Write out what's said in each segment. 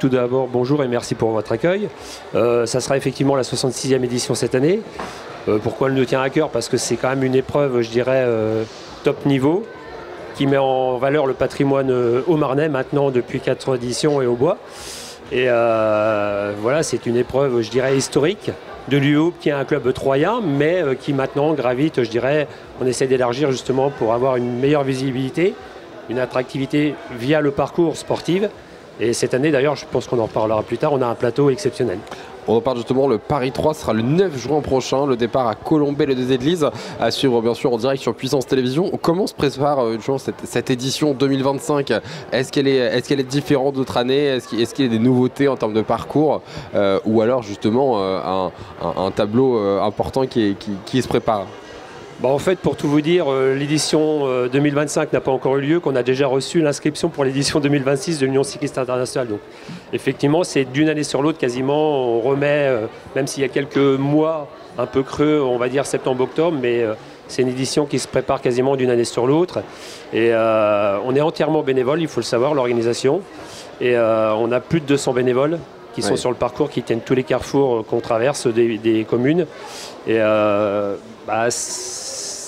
Tout d'abord, bonjour et merci pour votre accueil. Ça sera effectivement la 66e édition cette année. Pourquoi elle nous tient à cœur? Parce que c'est quand même une épreuve, je dirais, top niveau, qui met en valeur le patrimoine haut-marnais maintenant depuis 4 éditions et au bois. Et voilà, c'est une épreuve, je dirais, historique de l'UO, qui est un club troyen, mais qui maintenant gravite, je dirais, on essaie d'élargir justement pour avoir une meilleure visibilité, une attractivité via le parcours sportif. Et cette année, d'ailleurs, je pense qu'on en parlera plus tard, on a un plateau exceptionnel. On en parle justement, le Paris 3 sera le 9 juin prochain, le départ à Colombey, les deux églises, à suivre bien sûr en direct sur Puissance Télévision. Comment se prépare cette édition 2025? Est-ce qu'elle est différente d'autres années? Est-ce qu'il y a des nouveautés en termes de parcours ou alors justement un tableau important qui se prépare? En fait, pour tout vous dire, l'édition 2025 n'a pas encore eu lieu, qu'on a déjà reçu l'inscription pour l'édition 2026 de l'Union cycliste internationale. Donc, effectivement, c'est d'une année sur l'autre quasiment. On remet, même s'il y a quelques mois un peu creux, on va dire septembre-octobre, mais c'est une édition qui se prépare quasiment d'une année sur l'autre. Et on est entièrement bénévole, il faut le savoir, l'organisation. Et on a plus de 200 bénévoles qui sont sur le parcours, qui tiennent tous les carrefours qu'on traverse des communes. Et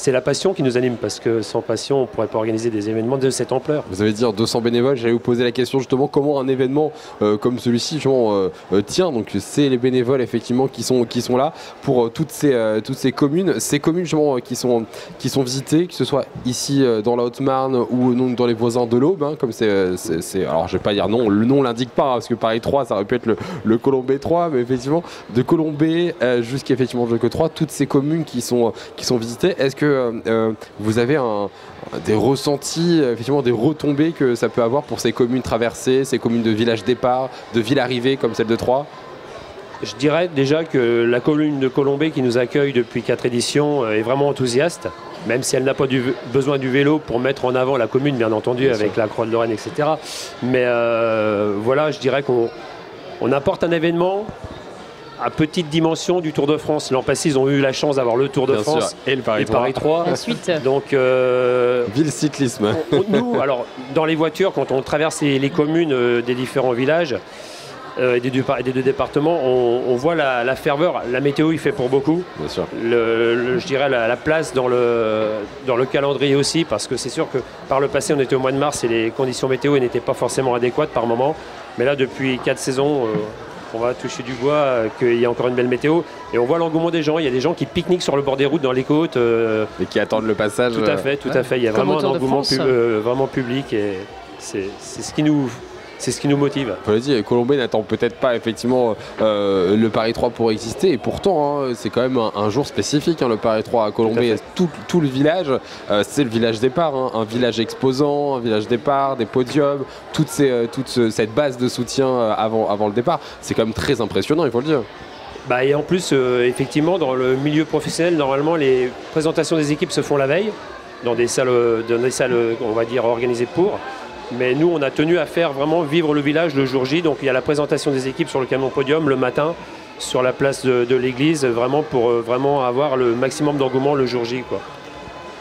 c'est la passion qui nous anime, parce que sans passion, on ne pourrait pas organiser des événements de cette ampleur. Vous allez dire 200 bénévoles, j'allais vous poser la question justement comment un événement comme celui-ci tient. Donc c'est les bénévoles effectivement qui sont là pour toutes ces communes justement qui sont visitées, que ce soit ici dans la Haute-Marne ou non, dans les voisins de l'Aube, hein, comme c'est alors je vais pas dire non, le nom l'indique pas, hein, parce que Paris 3 ça aurait pu être le Colombey 3, mais effectivement de Colombey jusqu'à effectivement le 3, toutes ces communes qui sont visitées. Est-ce que vous avez des ressentis, effectivement des retombées que ça peut avoir pour ces communes traversées, ces communes de village départ, de ville arrivée comme celle de Troyes? Je dirais déjà que la commune de Colombey qui nous accueille depuis 4 éditions est vraiment enthousiaste, même si elle n'a pas besoin du vélo pour mettre en avant la commune, bien entendu, bien avec sûr. La Croix de Lorraine, etc. Mais voilà, je dirais qu'on apporte un événement à petite dimension du Tour de France. L'an passé, ils ont eu la chance d'avoir le Tour de France et le Paris 3. Ensuite, donc, ville cyclisme. Nous, alors, dans les voitures, quand on traverse les communes des différents villages et des deux départements, on voit la ferveur. La météo, il fait pour beaucoup. Bien sûr. Je dirais la place dans le calendrier aussi, parce que c'est sûr que par le passé, on était au mois de mars et les conditions météo n'étaient pas forcément adéquates par moment. Mais là, depuis 4 saisons, on va toucher du bois, qu'il y a encore une belle météo. Et on voit l'engouement des gens. Il y a des gens qui pique-niquent sur le bord des routes, dans les côtes. Et qui attendent le passage. Tout à fait, tout à fait. Il y a vraiment un engouement vraiment public. Et c'est ce qui nous motive. Faut le dire, Colombey n'attend peut-être pas effectivement le Paris 3 pour exister. Et pourtant, hein, c'est quand même un jour spécifique, hein, le Paris 3 à Colombey. Tout le village, c'est le village départ. Hein, un village exposant, un village départ, des podiums, toute cette base de soutien avant le départ. C'est quand même très impressionnant, il faut le dire. Et en plus, effectivement, dans le milieu professionnel, normalement, les présentations des équipes se font la veille, dans des salles, on va dire, organisées pour. Mais nous, on a tenu à faire vraiment vivre le village le jour J. Donc il y a la présentation des équipes sur le camion podium le matin, sur la place de l'église, vraiment pour vraiment avoir le maximum d'engouement le jour J, quoi.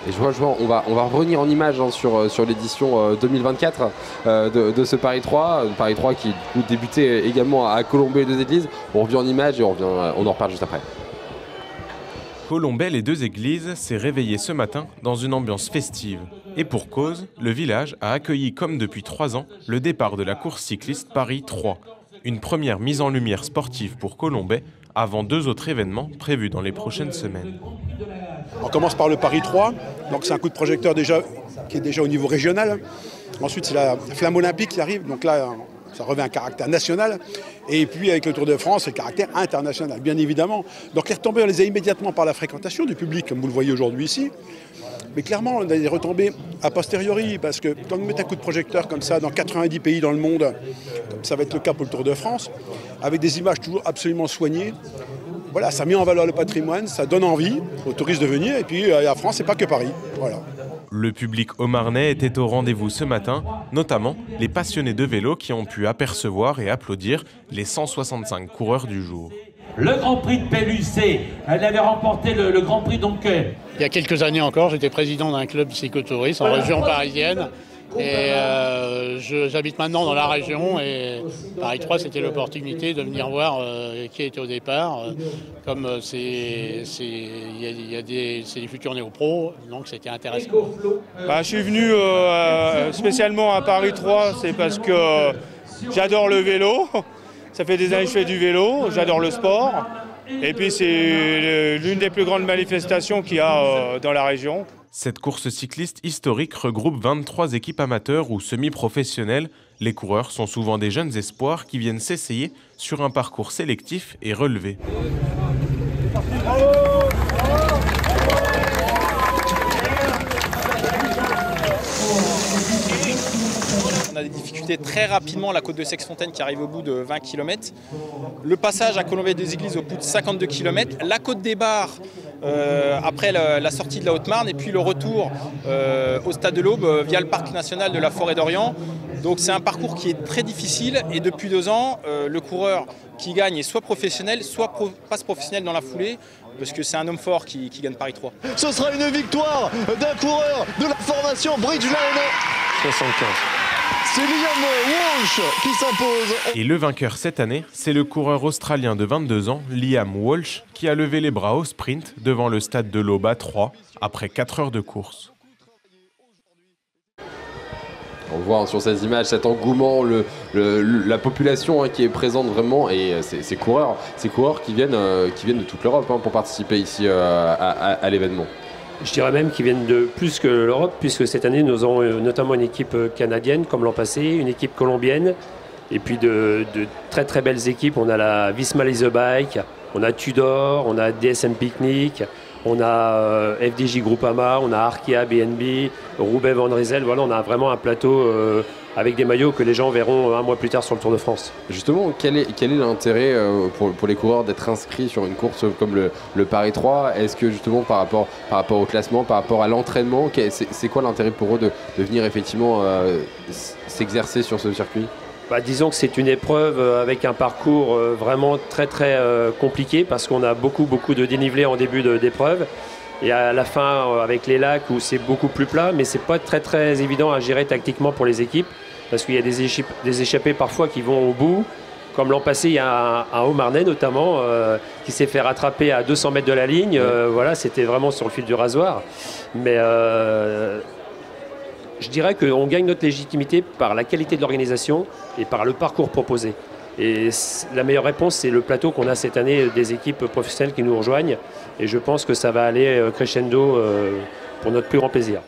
Et je vois, on va revenir en images, hein, sur l'édition 2024 de ce Paris 3. Le Paris 3 qui débutait également à Colombey et deux églises. On revient en images et on en reparle juste après. Colombey, les deux églises, s'est réveillé ce matin dans une ambiance festive. Et pour cause, le village a accueilli comme depuis 3 ans le départ de la course cycliste Paris 3. Une première mise en lumière sportive pour Colombey avant 2 autres événements prévus dans les prochaines semaines. On commence par le Paris 3, donc c'est un coup de projecteur qui est déjà au niveau régional. Ensuite c'est la flamme olympique qui arrive, donc là ça revêt un caractère national. Et puis avec le Tour de France, c'est le caractère international, bien évidemment. Donc les retombées, on les a immédiatement par la fréquentation du public, comme vous le voyez aujourd'hui ici. Mais clairement, on a des retombées a posteriori, parce que quand on met un coup de projecteur comme ça dans 90 pays dans le monde, comme ça va être le cas pour le Tour de France, avec des images toujours absolument soignées, voilà, ça met en valeur le patrimoine, ça donne envie aux touristes de venir. Et puis la France, c'est pas que Paris. Voilà. Le public haut-marnais était au rendez-vous ce matin, notamment les passionnés de vélo qui ont pu apercevoir et applaudir les 165 coureurs du jour. Le Grand Prix de Pellucé, elle avait remporté le Grand Prix donc. Il y a quelques années encore, j'étais président d'un club cyclotourisme en région parisienne. Et j'habite maintenant dans la région et Paris 3 c'était l'opportunité de venir voir qui était au départ. Comme c'est des futurs néo-pros, donc c'était intéressant. Je suis venu spécialement à Paris 3, c'est parce que j'adore le vélo. Ça fait des années que je fais du vélo, j'adore le sport. Et puis c'est l'une des plus grandes manifestations qu'il y a dans la région. Cette course cycliste historique regroupe 23 équipes amateurs ou semi-professionnelles. Les coureurs sont souvent des jeunes espoirs qui viennent s'essayer sur un parcours sélectif et relevé. On a des difficultés très rapidement, la côte de Sexfontaine qui arrive au bout de 20 km. Le passage à Colombey-des-Églises au bout de 52 km. La côte des Bars après la sortie de la Haute-Marne et puis le retour au Stade de l'Aube via le parc national de la Forêt d'Orient. Donc c'est un parcours qui est très difficile et depuis 2 ans, le coureur qui gagne est soit professionnel, soit passe professionnel dans la foulée. Parce que c'est un homme fort qui gagne Paris 3. Ce sera une victoire d'un coureur de la formation Bridgestone. 75. C'est Liam Walsh qui s'impose. Et le vainqueur cette année, c'est le coureur australien de 22 ans, Liam Walsh, qui a levé les bras au sprint devant le stade de l'Aube à 3 après 4 heures de course. On voit sur ces images cet engouement, la population qui est présente vraiment et ces coureurs qui viennent de toute l'Europe pour participer ici à l'événement. Je dirais même qu'ils viennent de plus que l'Europe, puisque cette année nous avons notamment une équipe canadienne comme l'an passé, une équipe colombienne, et puis de très très belles équipes. On a la Visma Leisure Bike, on a Tudor, on a DSM Picnic, on a FDJ Groupama, on a Arkea BNB, Roubaix Van Rysel. Voilà, on a vraiment un plateau avec des maillots que les gens verront un mois plus tard sur le Tour de France. Justement, quel est l'intérêt pour les coureurs d'être inscrits sur une course comme le Paris 3? Est-ce que justement par rapport au classement, par rapport à l'entraînement, c'est quoi l'intérêt pour eux de venir effectivement s'exercer sur ce circuit? Disons que c'est une épreuve avec un parcours vraiment très très compliqué parce qu'on a beaucoup de dénivelé en début d'épreuve et à la fin avec les lacs où c'est beaucoup plus plat, mais c'est pas très très évident à gérer tactiquement pour les équipes parce qu'il y a des échappées parfois qui vont au bout. Comme l'an passé, il y a un Haut-Marnais notamment qui s'est fait rattraper à 200 mètres de la ligne. Voilà, c'était vraiment sur le fil du rasoir. Mais je dirais qu'on gagne notre légitimité par la qualité de l'organisation et par le parcours proposé. Et la meilleure réponse, c'est le plateau qu'on a cette année des équipes professionnelles qui nous rejoignent. Et je pense que ça va aller crescendo pour notre plus grand plaisir.